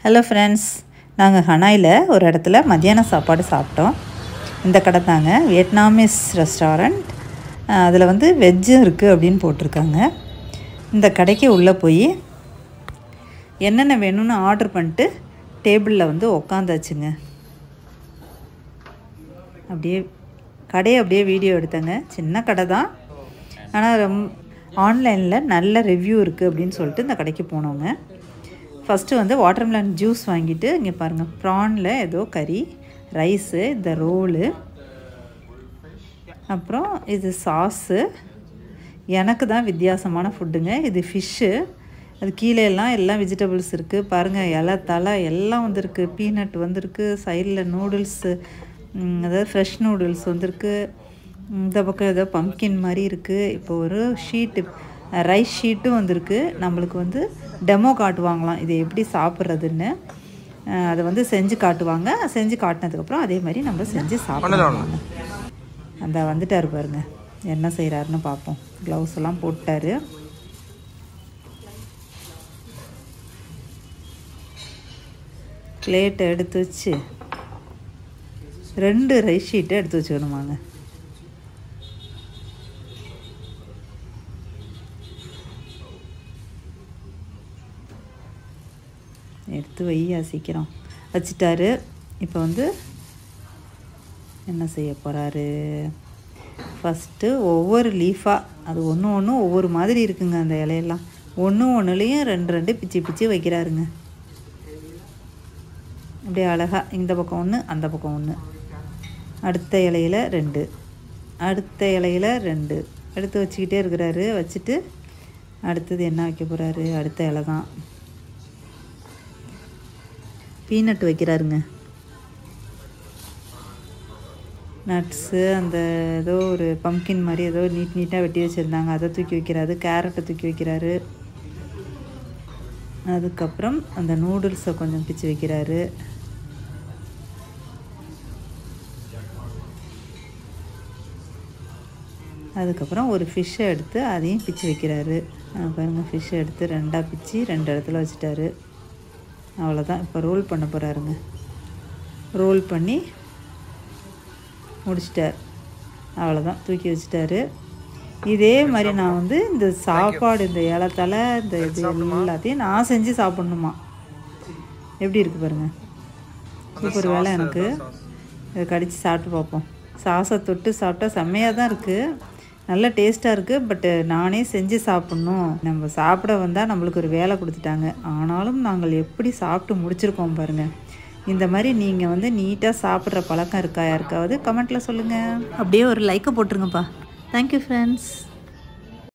Hello friends, நாங்கள் ஹனாயில் ஒரு இடத்துல மத்தியான சாப்பாடு சாப்பிட்டோம். இந்த கடை தாங்க வியட்நாமீஸ் ரெஸ்டாரண்ட். அதில் வந்து வெஜ்ஜும் இருக்குது அப்படின்னு போட்டிருக்காங்க. இந்த கடைக்கு உள்ளே போய் என்னென்ன வேணும்னு ஆர்டர் பண்ணிட்டு டேபிளில் வந்து உக்காந்தாச்சுங்க. கடையை அப்படியே வீடியோ எடுத்தேங்க. சின்ன கடை தான், ஆனால் ஆன்லைனில் நல்ல ரிவ்யூ இருக்குது அப்படின்னு சொல்லிட்டு இந்த கடைக்கு போனோங்க. ஃபஸ்ட்டு வந்து வாட்டர்மெலன் ஜூஸ் வாங்கிட்டு, இங்கே பாருங்கள் ப்ரானில் ஏதோ கறி, ரைஸு, இந்த ரோலு, அப்புறம் இது சாஸு. எனக்கு தான் வித்தியாசமான ஃபுட்டுங்க. இது ஃபிஷ்ஷு. அது கீழே எல்லாம் வெஜிடபிள்ஸ் இருக்குது பாருங்கள். இலை தலை எல்லாம் வந்திருக்கு. பீனட் வந்திருக்கு. சைடில் நூடுல்ஸு, அதாவது ஃப்ரெஷ் நூடுல்ஸ் வந்திருக்கு. இந்த பக்கம் ஏதோ பம்ப்கின் மாதிரி இருக்குது. இப்போ ஒரு ஷீட்டு, ரைஸ் ஷீட்டும் வந்திருக்கு. நம்மளுக்கு வந்து டெமோ காட்டுவாங்களாம் இது எப்படி சாப்பிட்றதுன்னு. அதை வந்து செஞ்சு காட்டுவாங்க. செஞ்சு காட்டினதுக்கப்புறம் அதே மாதிரி நம்ம செஞ்சு சாப்பிடலாம். அந்த வந்துட்டார் பாருங்க, என்ன செய்கிறாருன்னு பார்ப்போம். க்ளவுஸ் எல்லாம் போட்டார். பிளேட்டை எடுத்து வச்சு 2 ரைஸ் ஷீட்டை எடுத்து வச்சுக்கணுமாங்க. எடுத்து வையா சீக்கிரம் வச்சுட்டாரு. இப்போ வந்து என்ன செய்ய போகிறாரு, ஃபஸ்ட்டு ஒவ்வொரு லீஃபாக, அது ஒன்று ஒவ்வொரு மாதிரி இருக்குங்க. அந்த இலையெல்லாம் ஒன்றுலேயும் 2 பிச்சு பிச்சு வைக்கிறாருங்க. அப்படியே அழகாக இந்த பக்கம் 1, அந்த பக்கம் 1, அடுத்த இலையில் 2, அடுத்த இலையில் 2 எடுத்து வச்சுக்கிட்டே இருக்கிறாரு. வச்சுட்டு அடுத்தது என்ன வைக்க போகிறாரு, அடுத்த இலை தான் பீனட் வைக்கிறாருங்க. நட்ஸு, அந்த ஏதோ ஒரு பம்ப்கின் மாதிரி ஏதோ நீட்டாக வெட்டி வச்சுருந்தாங்க, அதை தூக்கி வைக்கிறாரு. கேரட்டை தூக்கி வைக்கிறாரு. அதுக்கப்புறம் அந்த நூடுல்ஸை கொஞ்சம் பிச்சு வைக்கிறாரு. அதுக்கப்புறம் ஒரு ஃபிஷ்ஷை எடுத்து அதையும் பிச்சு வைக்கிறாரு. பாருங்கள், ஃபிஷ்ஷை எடுத்து 2ஆக பிச்சு 2 இடத்துல வச்சுட்டாரு. அவ்வளோதான். இப்போ ரோல் பண்ண போகிறாருங்க. ரோல் பண்ணி முடிச்சிட்டார். அவ்வளோதான், தூக்கி வச்சுட்டாரு. இதே மாதிரி நான் வந்து இந்த சாப்பாடு, இந்த இலத்தலை, இந்த இது எல்லாத்தையும் நான் செஞ்சு சாப்பிட்ணுமா. எப்படி இருக்குது பாருங்கள், சூப்பர். வேலை எனக்கு இதை கடித்து சாப்பிட்டு பார்ப்போம். சாஸை தொட்டு சாப்பிட்டா செம்மையாக தான் இருக்குது, நல்ல டேஸ்ட்டாக இருக்குது. பட்டு நானே செஞ்சு சாப்பிட்ணும். நம்ம சாப்பிட வந்தால் நம்மளுக்கு ஒரு வேலை கொடுத்துட்டாங்க. ஆனாலும் நாங்கள் எப்படி சாப்பிட்டு முடிச்சிருக்கோம் பாருங்கள். இந்த மாதிரி நீங்கள் வந்து நீட்டாக சாப்பிட்ற பழக்கம் இருக்கா யாருக்காவது? கமெண்ட்டில் சொல்லுங்கள். அப்படியே ஒரு லைக்கை போட்டுருங்கப்பா. Thank you friends.